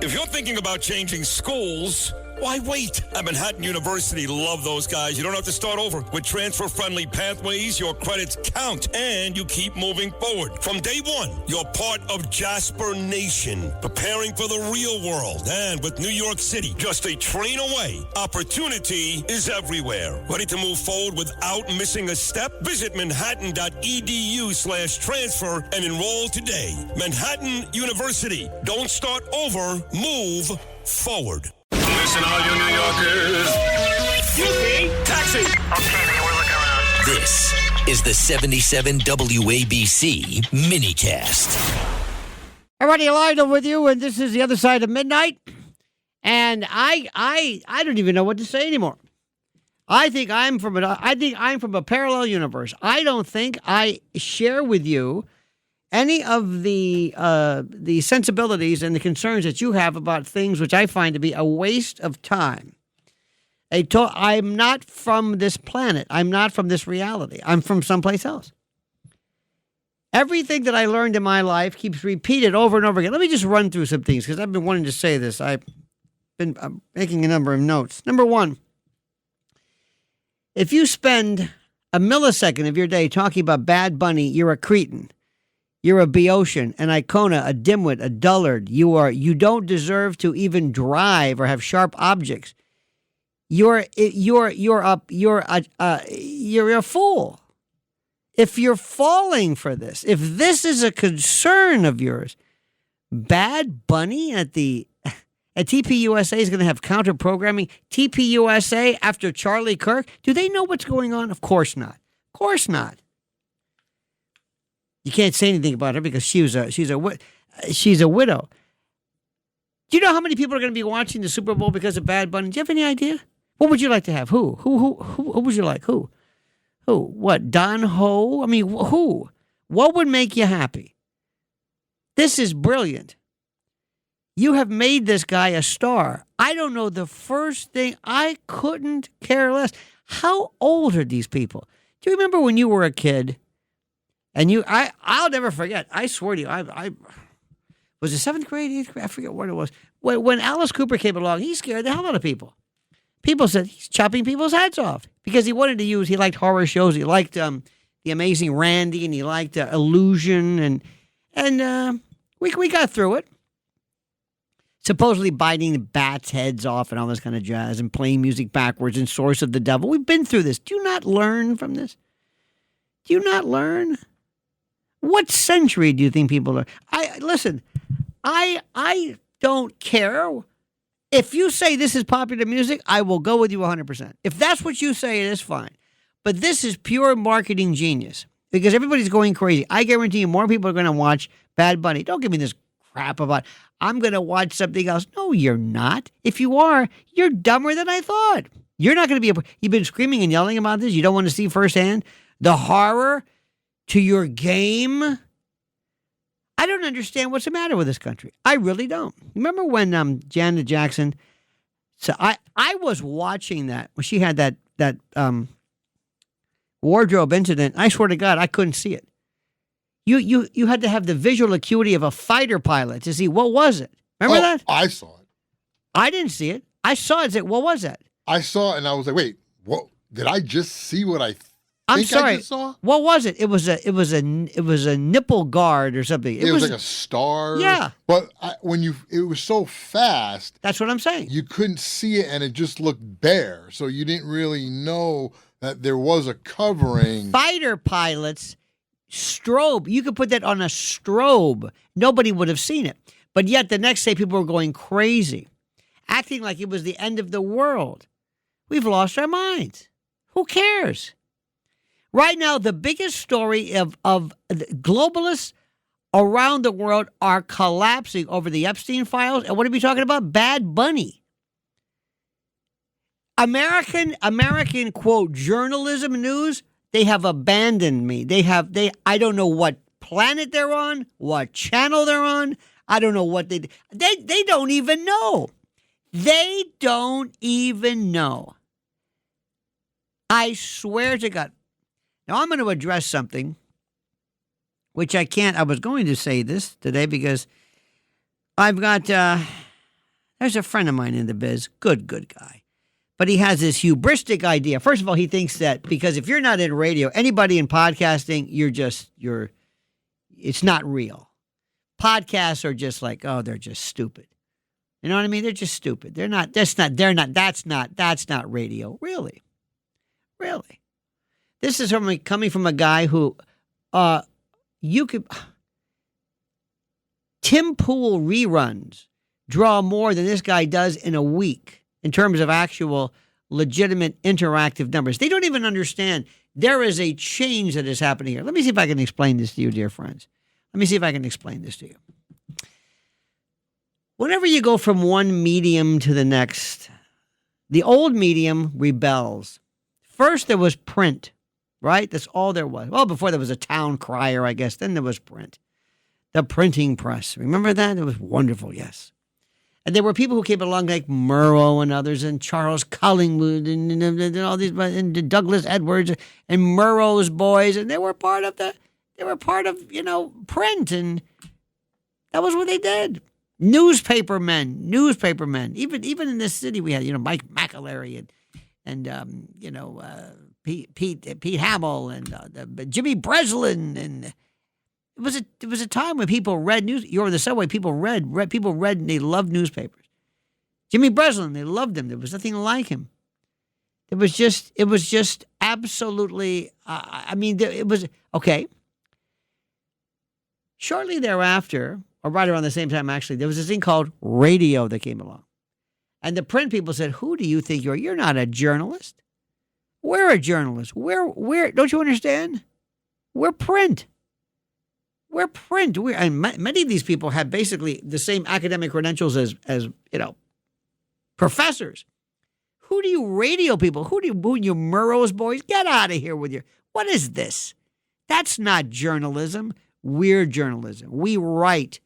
If you're thinking about changing schools, why wait? At Manhattan University, love those guys. You don't have to start over. With transfer-friendly pathways, your credits count, and you keep moving forward. From day one, you're part of Jasper Nation, preparing for the real world. And with New York City just a train away, opportunity is everywhere. Ready to move forward without missing a step? Visit manhattan.edu/transfer and enroll today. Manhattan University. Don't start over. Move forward. Listen, all you New Yorkers. Excuse me. Taxi. Okay, man, we're looking around. This is the 77 WABC minicast. Everybody, Lionel with you, and this is The Other Side of Midnight. And I don't even know what to say anymore. I think I'm from a parallel universe. I don't think I share with you any of the sensibilities and the concerns that you have about things which I find to be a waste of time. I'm not from this planet. I'm not from this reality. I'm from someplace else. Everything that I learned in my life keeps repeated over and over again. Let me just run through some things because I've been wanting to say this. I've been making a number of notes. Number one, if you spend a millisecond of your day talking about Bad Bunny, you're a cretin. You're a Boeotian, an Icona, a dimwit, a dullard. You don't deserve to even drive or have sharp objects. You're a fool. If you're falling for this, if this is a concern of yours, Bad Bunny at TPUSA is going to have counter programming. TPUSA after Charlie Kirk. Do they know what's going on? Of course not. Of course not. You can't say anything about her because she's a widow. Do you know how many people are going to be watching the Super Bowl because of Bad Bunny? Do you have any idea? What would you like to have? Who would you like? Who? What? Don Ho? I mean, who? What would make you happy? This is brilliant. You have made this guy a star. I don't know the first thing. I couldn't care less. How old are these people? Do you remember when you were a kid? And I'll never forget. I swear to you, I was it 7th grade, 8th grade? I forget what it was. When Alice Cooper came along, he scared the hell out of people. People said he's chopping people's heads off because he liked horror shows. He liked The Amazing Randy, and he liked Illusion, and we got through it. Supposedly biting bats' heads off and all this kind of jazz, and playing music backwards and Source of the Devil. We've been through this. Do you not learn from this? Do you not learn? What century do you think people are? Listen, I don't care. If you say this is popular music, I will go with you 100%. If that's what you say, it is fine. But this is pure marketing genius because everybody's going crazy. I guarantee you more people are going to watch Bad Bunny. Don't give me this crap about, I'm going to watch something else. No, you're not. If you are, you're dumber than I thought. You're not going to be you've been screaming and yelling about this. You don't want to see firsthand the horror to your game. I don't understand what's the matter with this country. I really don't. Remember when Janet Jackson? So I was watching that when she had that wardrobe incident. I swear to God, I couldn't see it. You had to have the visual acuity of a fighter pilot to see what was it. Remember that? I saw it. I didn't see it. I saw it. What was that? I saw it and I was like, wait, what? Did I just see what I I'm sorry. I just saw? What was it? It was a nipple guard or something. It was like a star. Yeah. But it was so fast. That's what I'm saying. You couldn't see it and it just looked bare. So you didn't really know that there was a covering. Fighter pilots, strobe. You could put that on a strobe. Nobody would have seen it. But yet the next day people were going crazy, acting like it was the end of the world. We've lost our minds. Who cares? Right now, the biggest story of globalists around the world are collapsing over the Epstein files. And what are we talking about? Bad Bunny. American quote journalism news, they have abandoned me. I don't know what planet they're on, what channel they're on. I don't know what they don't even know. They don't even know. I swear to God. Now, I'm going to address something, which I can't. I was going to say this today because I've got There's a friend of mine in the biz, good guy. But he has this hubristic idea. First of all, he thinks that because if you're not in radio, anybody in podcasting, it's not real. Podcasts are just like, oh, they're just stupid. You know what I mean? They're just stupid. That's not radio. Really. This is coming from a guy who, Tim Pool reruns draw more than this guy does in a week in terms of actual legitimate interactive numbers. They don't even understand there is a change that is happening here. Let me see if I can explain this to you, dear friends. Let me see if I can explain this to you. Whenever you go from one medium to the next, the old medium rebels. First, there was print, right? That's all there was. Well, before there was a town crier, I guess. Then there was print. The printing press. Remember that? It was wonderful, yes. And there were people who came along like Murrow and others, and Charles Collingwood, and all these, and Douglas Edwards, and Murrow's boys, and they were part of print, and that was what they did. Newspaper men. Even in this city, we had, Mike McAlery and Pete Hamill and Jimmy Breslin, and it was a time when people read news. You were in the subway, people read, and they loved newspapers. Jimmy Breslin, they loved him. There was nothing like him. It was just absolutely. It was okay. Shortly thereafter, or right around the same time, actually, there was this thing called radio that came along. And the print people said, who do you think you are? You're not a journalist. We're a journalist. We're don't you understand? We're print. We're print. And many of these people have basically the same academic credentials as professors. Who do you radio people? Who you Murrow's boys? Get out of here with your, what is this? That's not journalism. We're journalism. We write.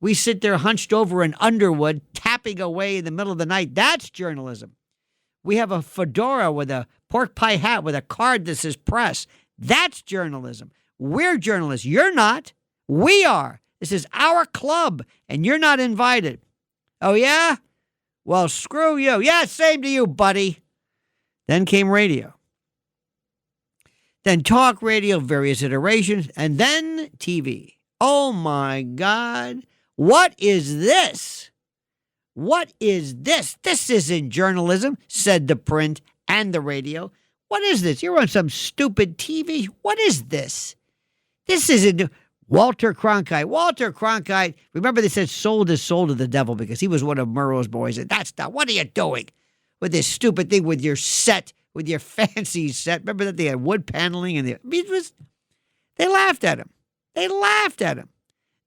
We sit there hunched over in Underwood, tapping away in the middle of the night. That's journalism. We have a fedora with a pork pie hat with a card that says press. That's journalism. We're journalists. You're not. We are. This is our club, and you're not invited. Oh, yeah? Well, screw you. Yeah, same to you, buddy. Then came radio. Then talk radio, various iterations, and then TV. Oh, my God. What is this? What is this? This isn't journalism, said the print and the radio. What is this? You're on some stupid TV. What is this? This isn't Walter Cronkite. Remember they said sold his soul to the devil because he was one of Murrow's boys. And that's not, what are you doing with this stupid thing with your set, with your fancy set? Remember that they had wood paneling and they laughed at him.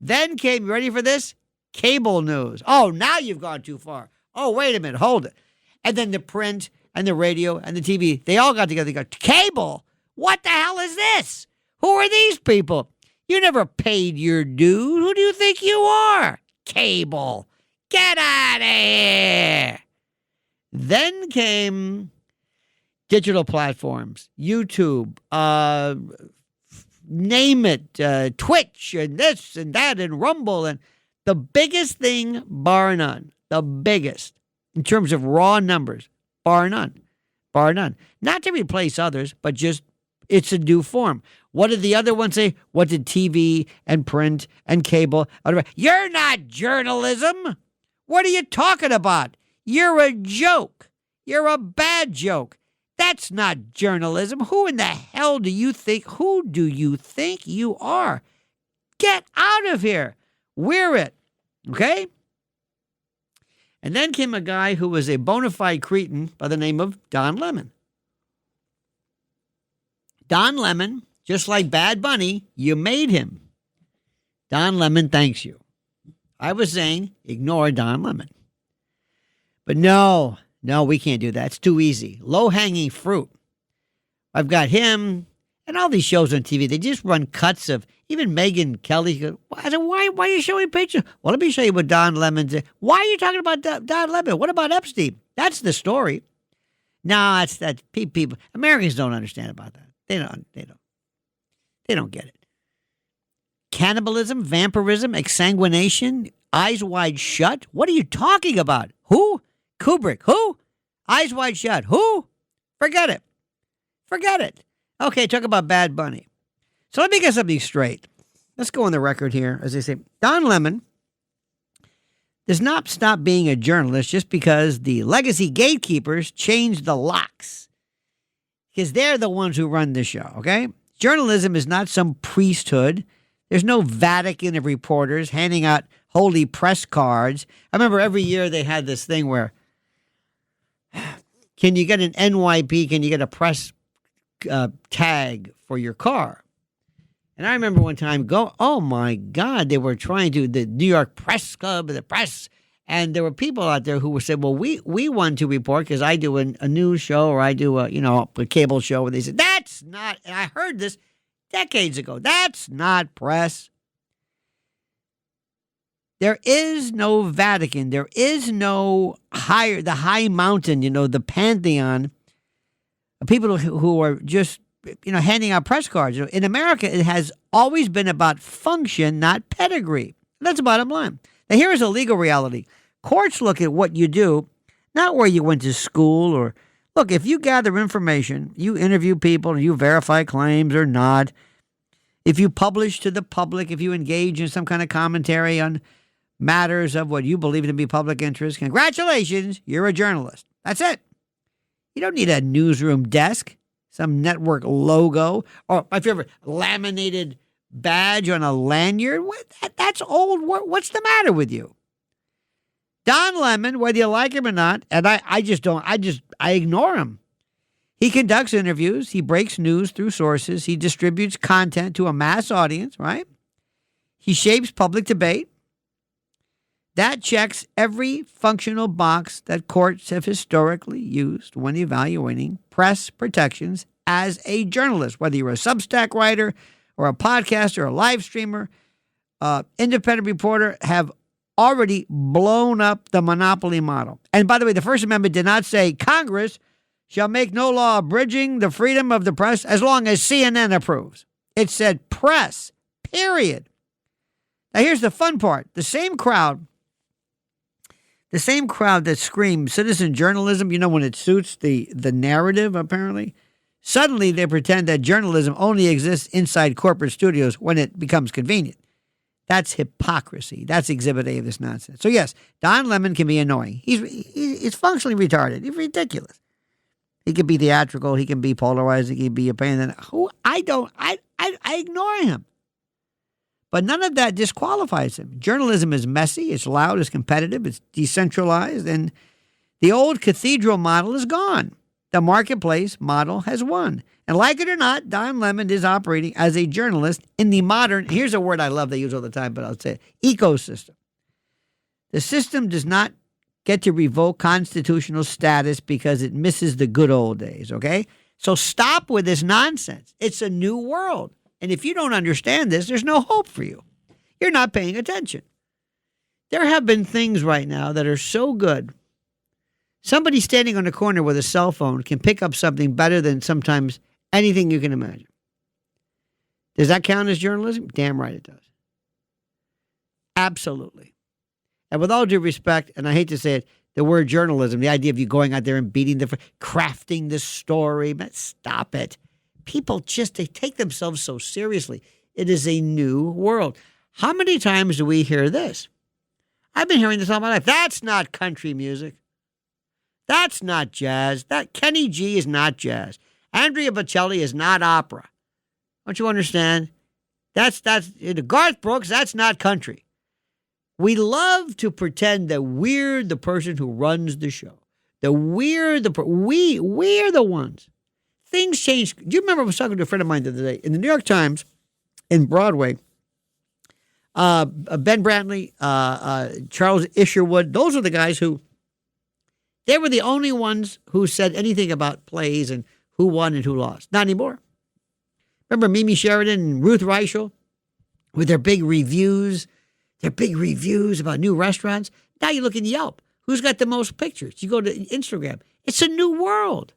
Then came, you ready for this? Cable news. Oh, now you've gone too far. Oh, wait a minute. Hold it. And then the print and the radio and the TV, they all got together. They go, cable? What the hell is this? Who are these people? You never paid your dues. Who do you think you are? Cable. Get out of here. Then came digital platforms, YouTube, name it, Twitch, and this and that, and Rumble. And the biggest thing, bar none, the biggest in terms of raw numbers, bar none. Not to replace others, but just it's a new form. What did the other ones say? What did TV and print and cable? You're not journalism. What are you talking about? You're a joke. You're a bad joke. That's not journalism. Who in the hell do you think? Who do you think you are? Get out of here. We're it. Okay? And then came a guy who was a bona fide cretin by the name of Don Lemon. Don Lemon, just like Bad Bunny, you made him. Don Lemon thanks you. I was saying, ignore Don Lemon. But no, we can't do that. It's too easy. Low-hanging fruit. I've got him and all these shows on TV. They just run cuts of, even Megyn Kelly. I said, why are you showing pictures? Well, let me show you what Don Lemon did. Why are you talking about Don Lemon? What about Epstein? That's the story. No, that's people. Americans don't understand about that. They don't get it. Cannibalism, vampirism, exsanguination, Eyes Wide Shut? What are you talking about? Who? Kubrick. Who? Eyes Wide Shut. Who? Forget it. Forget it. Okay, talk about Bad Bunny. So let me get something straight. Let's go on the record here. As they say, Don Lemon does not stop being a journalist just because the legacy gatekeepers changed the locks. Because they're the ones who run the show, okay? Journalism is not some priesthood. There's no Vatican of reporters handing out holy press cards. I remember every year they had this thing where, can you get an NYP? Can you get a press tag for your car? And I remember one time oh my God, they were trying to, the New York Press Club, the press, and there were people out there who said, well, we want to report because I do a news show or I do a cable show. And they said, that's not, and I heard this decades ago, that's not press. There is no Vatican. There is no the high mountain, the pantheon of people who are just, handing out press cards. In America, it has always been about function, not pedigree. That's the bottom line. Now, here is a legal reality. Courts look at what you do, not where you went to school or, look, if you gather information, you interview people, you verify claims or not, if you publish to the public, if you engage in some kind of commentary on matters of what you believe to be public interest, congratulations, you're a journalist. That's it. You don't need a newsroom desk, some network logo, or my favorite, laminated badge on a lanyard. That's old. What's the matter with you? Don Lemon, whether you like him or not, and I ignore him. He conducts interviews. He breaks news through sources. He distributes content to a mass audience, right? He shapes public debate. That checks every functional box that courts have historically used when evaluating press protections as a journalist, whether you're a Substack writer or a podcaster or a live streamer. Independent reporter have already blown up the monopoly model. And by the way, the First Amendment did not say Congress shall make no law abridging the freedom of the press as long as CNN approves. It said press, period. Now here's the fun part. The same crowd that screams citizen journalism, when it suits the narrative, apparently, suddenly they pretend that journalism only exists inside corporate studios when it becomes convenient. That's hypocrisy. That's Exhibit A of this nonsense. So yes, Don Lemon can be annoying. He's functionally retarded. He's ridiculous. He can be theatrical. He can be polarizing. He can be a pain in the... I ignore him. But none of that disqualifies him. Journalism is messy, it's loud, it's competitive, it's decentralized, and the old cathedral model is gone. The marketplace model has won. And like it or not, Don Lemon is operating as a journalist in the modern, here's a word I love they use all the time, but I'll say it, ecosystem. The system does not get to revoke constitutional status because it misses the good old days, okay? So stop with this nonsense. It's a new world. And if you don't understand this, there's no hope for you. You're not paying attention. There have been things right now that are so good. Somebody standing on the corner with a cell phone can pick up something better than sometimes anything you can imagine. Does that count as journalism? Damn right it does. Absolutely. And with all due respect, and I hate to say it, the word journalism, the idea of you going out there and crafting the story, but stop it. People they take themselves so seriously. It is a new world. How many times do we hear this? I've been hearing this all my life. That's not country music. That's not jazz. That Kenny G is not jazz. Andrea Bocelli is not opera. Don't you understand? That's Garth Brooks, that's not country. We love to pretend that we're the person who runs the show. That we're the ones. Things change. Do you remember I was talking to a friend of mine the other day in the New York Times in Broadway? Ben Brantley, Charles Isherwood, those are the guys they were the only ones who said anything about plays and who won and who lost. Not anymore. Remember Mimi Sheridan and Ruth Reichel with their big reviews about new restaurants? Now you look in Yelp. Who's got the most pictures? You go to Instagram. It's a new world.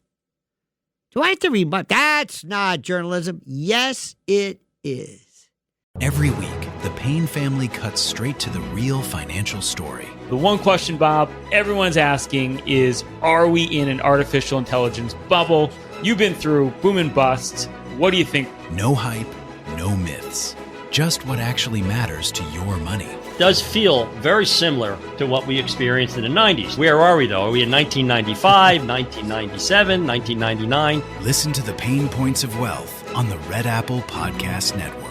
Do I have to rebut? That's not journalism. Yes, it is. Every week, the Payne family cuts straight to the real financial story. The one question, Bob, everyone's asking is, are we in an artificial intelligence bubble? You've been through boom and bust. What do you think? No hype, no myths. Just what actually matters to your money. Does feel very similar to what we experienced in the 90s. Where are we, though? Are we in 1995, 1997, 1999? Listen to the Pain Points of Wealth on the Red Apple Podcast Network.